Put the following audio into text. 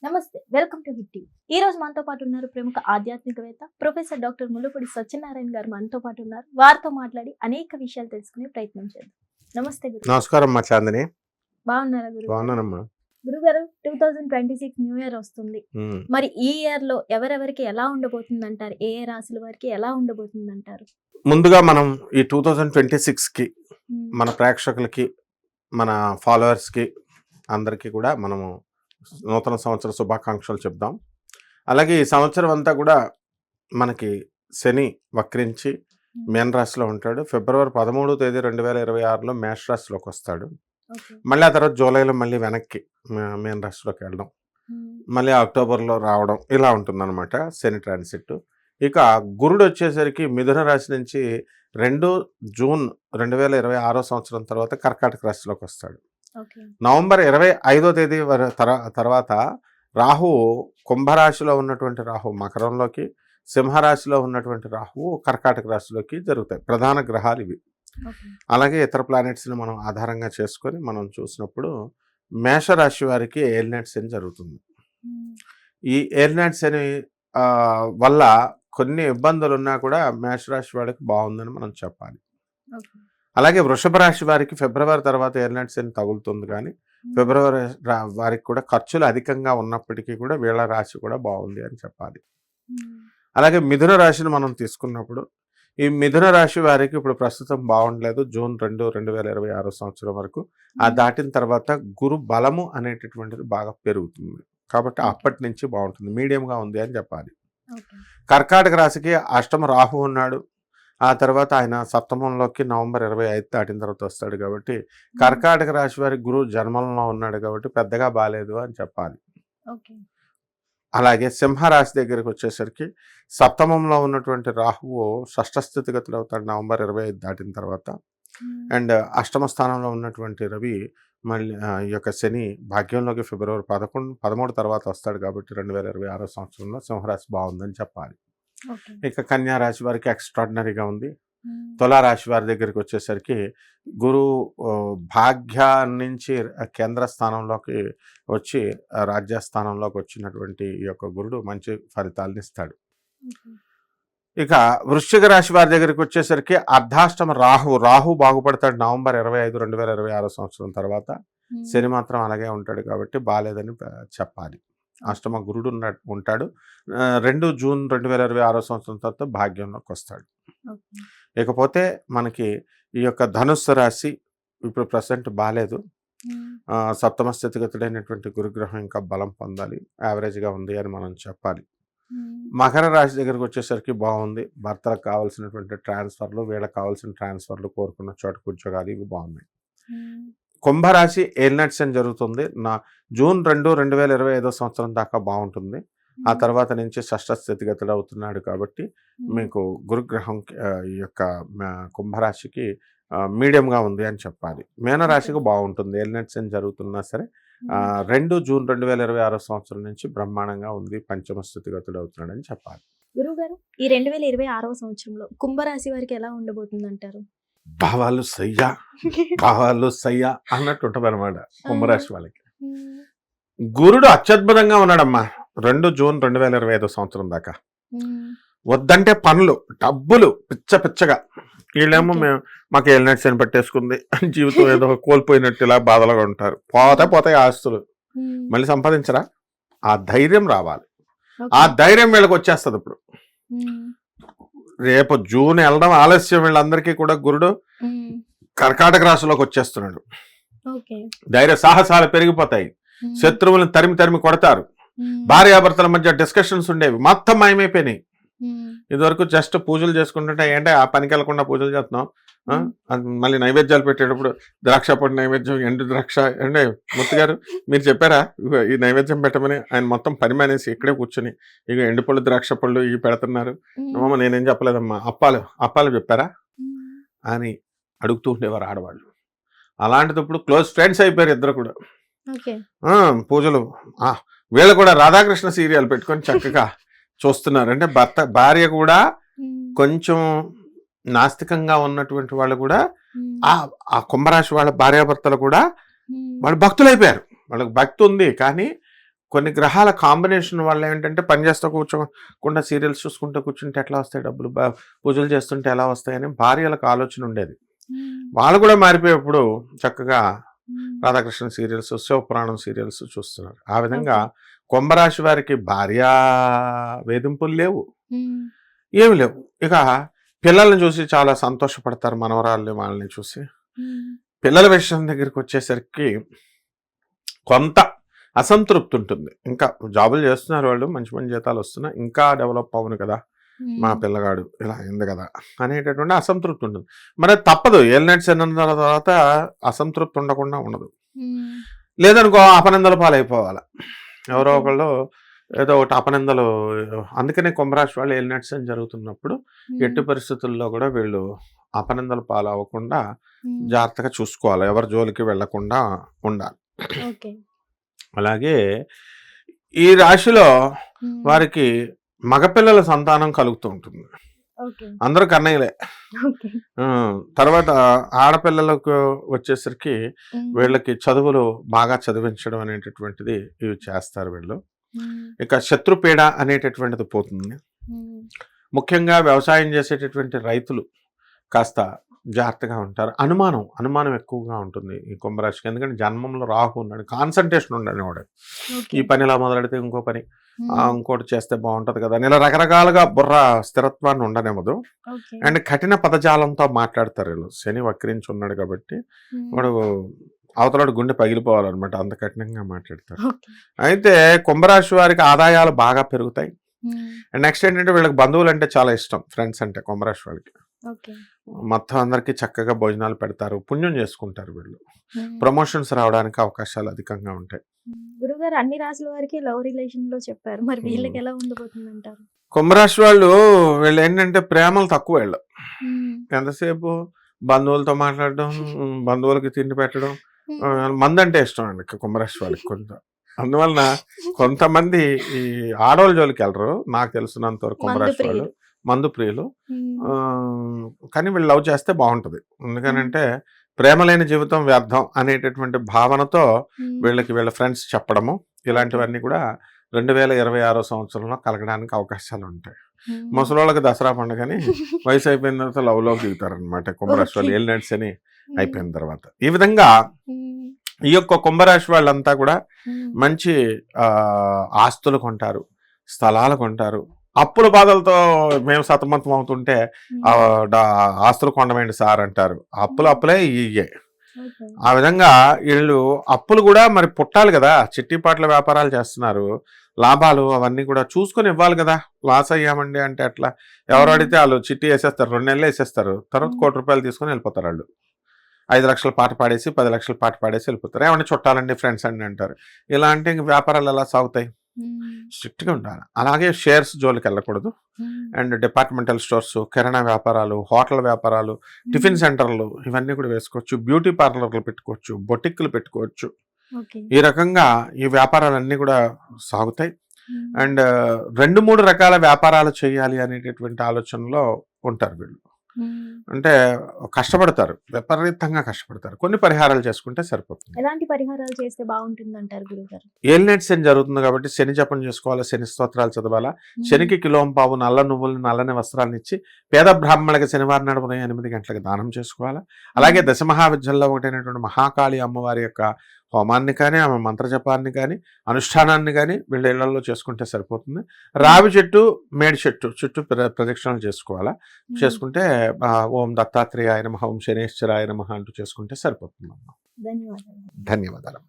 నమస్తే, welcome to hit TV. ఈ రోజు మనతో పాటు ఉన్నారు ప్రముఖ ఆధ్యాత్మికవేత్త ప్రొఫెసర్ డాక్టర్ ముల్లపూడి సత్యనారాయణ గారు మనతో పాటు ఉన్నారు. వారితో మాట్లాడి అనేక విషయాలు తెలుసుకునే ప్రయత్నం చేద్దాం. నమస్తే గురు. నమస్కారం మా చాందిని. బాగున్నారా గురు? బాగున్నానమ్మా. గురుగారు, 2026 న్యూ ఇయర్ వస్తుంది. మరి ఈ ఇయర్ లో ఎవరెవరికి ఎలా ఉండబోతుంది అంటారు? ఏ ఏ రాశుల వారికి ఎలా ఉండబోతుంది అంటారు? ముందుగా మనం ఈ 2026 కి మన ప్రేక్షకులకి, మన ఫాలోవర్స్ కి అందరికీ కూడా మనము నూతన సంవత్సర శుభాకాంక్షలు చెప్దాం. అలాగే ఈ సంవత్సరం అంతా కూడా మనకి శని వక్రించి మేన రాశిలో ఉంటాడు. ఫిబ్రవరి 13వ తేదీ 2026లో మేష రాశిలోకి వస్తాడు. మళ్ళీ ఆ తర్వాత జూలైలో మళ్ళీ వెనక్కి మేన రాశిలోకి వెళ్ళడం, మళ్ళీ అక్టోబర్లో రావడం, ఇలా ఉంటుందన్నమాట శని ట్రాన్సిట్. ఇక గురుడు వచ్చేసరికి మిథున రాశి నుంచి 2 జూన్ 2026 సంవత్సరం తర్వాత కర్కాటక రాశిలోకి వస్తాడు. నవంబర్ 25వ తేదీ తర్వాత రాహు కుంభరాశిలో ఉన్నటువంటి రాహు మకరంలోకి, సింహరాశిలో ఉన్నటువంటి రాహువు కర్కాటక రాశిలోకి జరుగుతాయి. ప్రధాన గ్రహాలు ఇవి. అలాగే ఇతర ప్లానెట్స్ని మనం ఆధారంగా చేసుకొని మనం చూసినప్పుడు మేషరాశి వారికి ఏలినాటి శని జరుగుతుంది. ఈ ఏలినాటి శని వల్ల కొన్ని ఇబ్బందులు ఉన్నా కూడా మేషరాశి వారికి బాగుందని మనం చెప్పాలి. అలాగే వృషభ రాశి వారికి ఫిబ్రవరి తర్వాత ఏలినాటి శని తగులుతుంది, కానీ ఫిబ్రవరి వారికి కూడా ఖర్చులు అధికంగా ఉన్నప్పటికీ కూడా వీళ్ళ రాశి కూడా బాగుంది అని చెప్పాలి. అలాగే మిథున రాశిని మనం తీసుకున్నప్పుడు ఈ మిథున రాశి వారికి ఇప్పుడు ప్రస్తుతం బాగుండలేదు. జూన్ 2, 2026 సంవత్సరం వరకు ఆ దాటిన తర్వాత గురు బలము అనేటటువంటిది బాగా పెరుగుతుంది, కాబట్టి అప్పటి నుంచి బాగుంటుంది, మీడియంగా ఉంది అని చెప్పాలి. కర్కాటక రాశికి అష్టమ రాహు ఉన్నాడు. ఆ తర్వాత ఆయన సప్తమంలోకి నవంబర్ 25 దాటిన తర్వాత వస్తాడు, కాబట్టి కర్కాటక రాశి వారి గురువు జన్మంలో ఉన్నాడు, కాబట్టి పెద్దగా బాగాలేదు అని చెప్పాలి. అలాగే సింహరాశి దగ్గరికి వచ్చేసరికి సప్తమంలో ఉన్నటువంటి రాహువు షష్ఠ స్థితిగతులు అవుతాడు నవంబర్ 25 దాటిన తర్వాత. అండ్ అష్టమ స్థానంలో ఉన్నటువంటి రవి మళ్ళీ ఈ యొక్క శని భాగ్యంలోకి ఫిబ్రవరి 13 తర్వాత వస్తాడు, కాబట్టి 2026 సంవత్సరంలో సింహరాశి బాగుందని చెప్పాలి. ఇక కన్యా రాశి వారికి ఎక్స్ట్రాడినరీగా ఉంది. తులారాశి వారి దగ్గరికి వచ్చేసరికి గురువు భాగ్య నుంచి కేంద్ర స్థానంలోకి వచ్చి రాజ్యస్థానంలోకి వచ్చినటువంటి ఈ యొక్క గురుడు మంచి ఫలితాలను ఇస్తాడు. ఇక వృశ్చిక రాశి వారి దగ్గరికి వచ్చేసరికి అర్ధాష్టమ రాహు బాగుపడతాడు నవంబర్ 25, 2026 సంవత్సరం తర్వాత. శని మాత్రం అలాగే ఉంటాడు, కాబట్టి బాగాలేదని చెప్పాలి. అష్టమ గురుడు ఉంటాడు. 2 జూన్ 2026 సంవత్సరం తర్వాత భాగ్యంలోకి వస్తాడు. ఇకపోతే మనకి ఈ యొక్క ధనుస్సు రాశి ఇప్పుడు ప్రజెంట్ బాగాలేదు. సప్తమ స్థితిగతుడైనటువంటి గురుగ్రహం ఇంకా బలం పొందాలి, యావరేజ్గా ఉంది అని మనం చెప్పాలి. మకర రాశి దగ్గరకు వచ్చేసరికి బాగుంది. భర్తలకు కావాల్సినటువంటి ట్రాన్స్ఫర్లు, వీళ్ళకి కావాల్సిన ట్రాన్స్ఫర్లు, కోరుకున్న చోటుకు ఉద్యోగాలు ఇవి బాగున్నాయి. కుంభరాశి ఏలినాటి శని జరుగుతుంది. జూన్ 2, 2025 సంవత్సరం దాకా బాగుంటుంది. ఆ తర్వాత నుంచి షష్ఠ స్థితిగతుడు అవుతున్నాడు, కాబట్టి మీకు గురుగ్రహం ఈ యొక్క కుంభరాశికి మీడియంగా ఉంది అని చెప్పాలి. మీనరాశికి బాగుంటుంది. ఏలినాటి శని జరుగుతున్నా సరే 2 జూన్ 2026 సంవత్సరం నుంచి బ్రహ్మాండంగా ఉంది, పంచమ స్థితిగతుడు అవుతున్నాడు అని చెప్పాలి. గురుగారు, ఈ 2026 సంవత్సరంలో కుంభరాశి వారికి ఎలా ఉండబోతుంది అంటారు? భావాలు సయ్యా అన్నట్టు ఉంటుంది అనమాట కుంభరాశి వాళ్ళకి. గురుడు అత్యద్భుతంగా ఉన్నాడమ్మా 2 జూన్ 2025 సంవత్సరం దాకా. వద్దంటే పనులు, డబ్బులు పిచ్చగా. వీళ్ళేమో మాకు ఏలినాటి శని పట్టేసుకుంది అని జీవితం ఏదో కోల్పోయినట్టు ఇలా బాధలుగా ఉంటారు. పోతాయి ఆస్తులు, మళ్ళీ సంపాదించరా? ఆ ధైర్యం రావాలి. ఆ ధైర్యం వీళ్ళకి వచ్చేస్తుంది. ఇప్పుడు రేపు జూన్ వెళ్ళడం ఆలస్యం, వీళ్ళందరికీ కూడా గురుడు కర్కాటక రాశిలోకి వచ్చేస్తున్నాడు. ధైర్య సాహసాలు పెరిగిపోతాయి. శత్రువులను తరిమి కొడతారు. భార్యాభర్తల మధ్య డిస్కషన్స్ ఉండేవి, మొత్తం మాయమైపోయినాయి. ఇదివరకు జస్ట్ పూజలు చేసుకుంటుంటే ఏంటంటే ఆ పనికి వెళ్ళకుండా పూజలు చేస్తున్నాం, మళ్ళీ నైవేద్యాలు పెట్టేటప్పుడు ద్రాక్ష పొడి నైవేద్యం, ఎండు ద్రాక్ష. అంటే ముత్తు గారు మీరు చెప్పారా ఈ నైవేద్యం పెట్టమని? ఆయన మొత్తం పని మానేసి ఇక్కడే కూర్చొని ఇక ఎండు పళ్ళు, ద్రాక్ష పళ్ళు ఇవి పెడుతున్నారు. అమ్మమ్మ నేనేం చెప్పలేదమ్మా, అప్పాలు చెప్పారా అని అడుగుతూ ఉండేవారు ఆడవాళ్ళు. అలాంటిది ఇప్పుడు క్లోజ్ ఫ్రెండ్స్ అయిపోయారు ఇద్దరు కూడా. పూజలు వీళ్ళు కూడా రాధాకృష్ణ సీరియల్ పెట్టుకొని చక్కగా చూస్తున్నారు. అంటే భార్య కూడా కొంచెం నాస్తికంగా ఉన్నటువంటి వాళ్ళు కూడా ఆ కుంభరాశి వాళ్ళ భార్యాభర్తలు కూడా వాళ్ళు భక్తులు అయిపోయారు. వాళ్ళకి భక్తి ఉంది, కానీ కొన్ని గ్రహాల కాంబినేషన్ వల్ల ఏంటంటే పని చేస్తూ కూర్చోకుండా సీరియల్స్ చూసుకుంటూ కూర్చుంటే ఎట్లా వస్తాయి డబ్బులు, పూజలు చేస్తుంటే ఎలా వస్తాయని భార్యలకు ఆలోచన ఉండేది. వాళ్ళు కూడా మారిపోయేప్పుడు చక్కగా రాధాకృష్ణ సీరియల్స్, శివపురాణం సీరియల్స్ చూస్తున్నారు. ఆ విధంగా కుంభరాశి వారికి భార్యా వేధింపులు లేవు, ఏమి లేవు. ఇక పిల్లల్ని చూసి చాలా సంతోషపడతారు, మనవరాళ్ళని వాళ్ళని చూసి. పిల్లల విషయం దగ్గరికి వచ్చేసరికి కొంత అసంతృప్తి ఉంటుంది. ఇంకా జాబులు చేస్తున్నారు వాళ్ళు, మంచి మంచి జీతాలు వస్తున్నాయి, ఇంకా డెవలప్ అవును కదా మా పిల్లగాడు, ఇలా అయింది కదా అనేటటువంటి అసంతృప్తి ఉంటుంది. మరి తప్పదు, ఏలినట్స్ అన్న తర్వాత అసంతృప్తి ఉండకుండా ఉండదు. లేదనుకో అపనిందల పాలైపోవాలి ఎవరో ఒకళ్ళు, ఏదో ఒకటి అపనిందలు. అందుకనే కుంభరాశి వాళ్ళు ఏలినట్స్ అని జరుగుతున్నప్పుడు ఎట్టి పరిస్థితుల్లో కూడా వీళ్ళు అపనిందల పాలు అవ్వకుండా జాగ్రత్తగా చూసుకోవాలి, ఎవరి జోలికి వెళ్లకుండా ఉండాలి. అలాగే ఈ రాశిలో వారికి మగపిల్లల సంతానం కలుగుతూ ఉంటుంది. అందరూ కన్నయ్యలే. తర్వాత ఆడపిల్లలకు వచ్చేసరికి వీళ్ళకి చదువులు బాగా చదివించడం అనేటటువంటిది ఇవి చేస్తారు వీళ్ళు. ఇక శత్రుపీడ అనేటటువంటిది పోతుంది. ముఖ్యంగా వ్యవసాయం చేసేటటువంటి రైతులు కాస్త జాగ్రత్తగా ఉంటారు. అనుమానం ఎక్కువగా ఉంటుంది ఈ కుంభరాశికి. ఎందుకంటే జన్మంలో రాహు ఉన్నాడు, కాన్సన్ట్రేషన్ ఉండని వాడు. ఈ పని ఇలా మొదలెడితే ఇంకో పని, ఇంకోటి చేస్తే బాగుంటది కదా అని ఇలా రకరకాలుగా బుర్ర స్థిరత్వాన్ని ఉండనివ్వదు. అండ్ కఠిన పదజాలంతో మాట్లాడతారు వీళ్ళు. శని వక్రించి ఉన్నాడు కాబట్టి వాడు అవతలాడు గుండె పగిలిపోవాలన్నమాట, అంత కఠినంగా మాట్లాడతారు. అయితే కుంభరాశి వారికి ఆదాయాలు బాగా పెరుగుతాయి. అండ్ నెక్స్ట్ ఏంటంటే వీళ్ళకి బంధువులు అంటే చాలా ఇష్టం, ఫ్రెండ్స్ అంటే కుంభరాశి వాళ్ళకి. మొత్తం అందరికి చక్కగా భోజనాలు పెడతారు, పుణ్యం చేసుకుంటారు వీళ్ళు. ప్రమోషన్స్ రావడానికి అవకాశాలు అధికంగా ఉంటాయి. గురుగారు అన్ని రాశుల వారికి లవ్ రిలేషన్ లో చెప్పారు, మరి వీళ్ళకి ఎలా ఉండబోతుంది అంటారు? కుంభరాశి వీళ్ళు ఏంటంటే ప్రేమలు తక్కువ. వీళ్ళు ఎంతసేపు బంధువులతో మాట్లాడడం, బంధువులకి తిండి పెట్టడం, మందంటే ఇష్టం అండి కుంభరాశి వాళ్ళకి కొంత. అందువలన కొంతమంది ఈ ఆడవాళ్ళ జోలికి వెళ్ళరు, నాకు తెలిసినంత వరకు కుంభరాశి వాళ్ళు మందు ప్రియులు. కానీ వీళ్ళు లవ్ చేస్తే బాగుంటుంది. ఎందుకనంటే ప్రేమ లేని జీవితం వ్యర్థం అనేటటువంటి భావనతో వీళ్ళ ఫ్రెండ్స్ చెప్పడము ఇలాంటివన్నీ కూడా 2026 సంవత్సరంలో కలగడానికి అవకాశాలు ఉంటాయి. ముసలోళ్ళకి దసరా పండుగని వయసు అయిపోయిన తర్వాత లవ్లోకి దిగుతారనమాట కుంభరాశి వాళ్ళు, ఏలినట్స్ అని అయిపోయిన తర్వాత. ఈ విధంగా ఈ యొక్క కుంభరాశి వాళ్ళంతా కూడా మంచి ఆస్తులు కొంటారు, స్థలాలు కొంటారు. అప్పుల బాధలతో మేము సతమతం అవుతుంటే ఆస్తులు కొండమేంటి సార్ అంటారు. అప్పులే ఇయ్యే. ఆ విధంగా వీళ్ళు అప్పులు కూడా మరి పుట్టాలి కదా, చిట్టిపాట్ల వ్యాపారాలు చేస్తున్నారు, లాభాలు అవన్నీ కూడా చూసుకొని ఇవ్వాలి కదా. లాస్ అయ్యామండి అంటే అట్లా ఎవరు అడిగితే వాళ్ళు చిట్టి వేసేస్తారు, 2 నెలలు వేసేస్తారు, తర్వాత ₹1,00,00,000 తీసుకొని వెళ్ళిపోతారు. వాళ్ళు 5 లక్షల పాట పాడేసి 10 లక్షల పాట పాడేసి వెళ్ళిపోతారు. ఏమంటే చుట్టాలండి, ఫ్రెండ్స్ అండి అంటారు. ఇలాంటి వ్యాపారాలు ఎలా సాగుతాయి? స్ట్రిక్ట్గా ఉండాలి. అలాగే షేర్స్ జోలికి వెళ్ళకూడదు. అండ్ డిపార్ట్మెంటల్ స్టోర్స్, కిరాణా వ్యాపారాలు, హోటల్ వ్యాపారాలు, టిఫిన్ సెంటర్లు ఇవన్నీ కూడా వేసుకోవచ్చు, బ్యూటీ పార్లర్లు పెట్టుకోవచ్చు, బొటిక్లు పెట్టుకోవచ్చు. ఈ రకంగా ఈ వ్యాపారాలన్నీ కూడా సాగుతాయి. అండ్ 2-3 రకాల వ్యాపారాలు చేయాలి అనేటటువంటి ఆలోచనలో ఉంటారు వీళ్ళు. అంటే కష్టపడతారు, విపరీతంగా కష్టపడతారు. కొన్ని పరిహారాలు చేసుకుంటే సరిపోతుంది. ఎలాంటి పరిహారాలు చేస్తే బాగుంటుంది అంటారు గురుగారు? ఏలినట్స్ శని జరుగుతుంది కాబట్టి శని జపం చేసుకోవాలా, శని స్తోత్రాలు చదవాలా. శనికి కిలోంపావు నల్ల నువ్వులు, నల్లని వస్త్రాలను ఇచ్చి పేద బ్రాహ్మణులకి శనివారం నాడు ఉదయం 8 గంటలకు దానం చేసుకోవాలా. అలాగే దశమహావిద్యల్లో ఒకటైనటువంటి మహాకాళి అమ్మవారి యొక్క హోమాన్ని కానీ, ఆమె మంత్రజపాన్ని కానీ, అనుష్ఠానాన్ని కానీ వీళ్ళ ఇళ్లలో చేసుకుంటే సరిపోతుంది. రావి చెట్టు, మేడి చెట్టు చుట్టూ ప్రదక్షిణలు చేసుకోవాలా. చేసుకుంటే ఓం దత్తాత్రేయాయ నమః, ఓం శనేశ్వరాయ నమః అంటూ చేసుకుంటే సరిపోతుంది. ధన్యవాదాలు. ధన్యవాదాలు.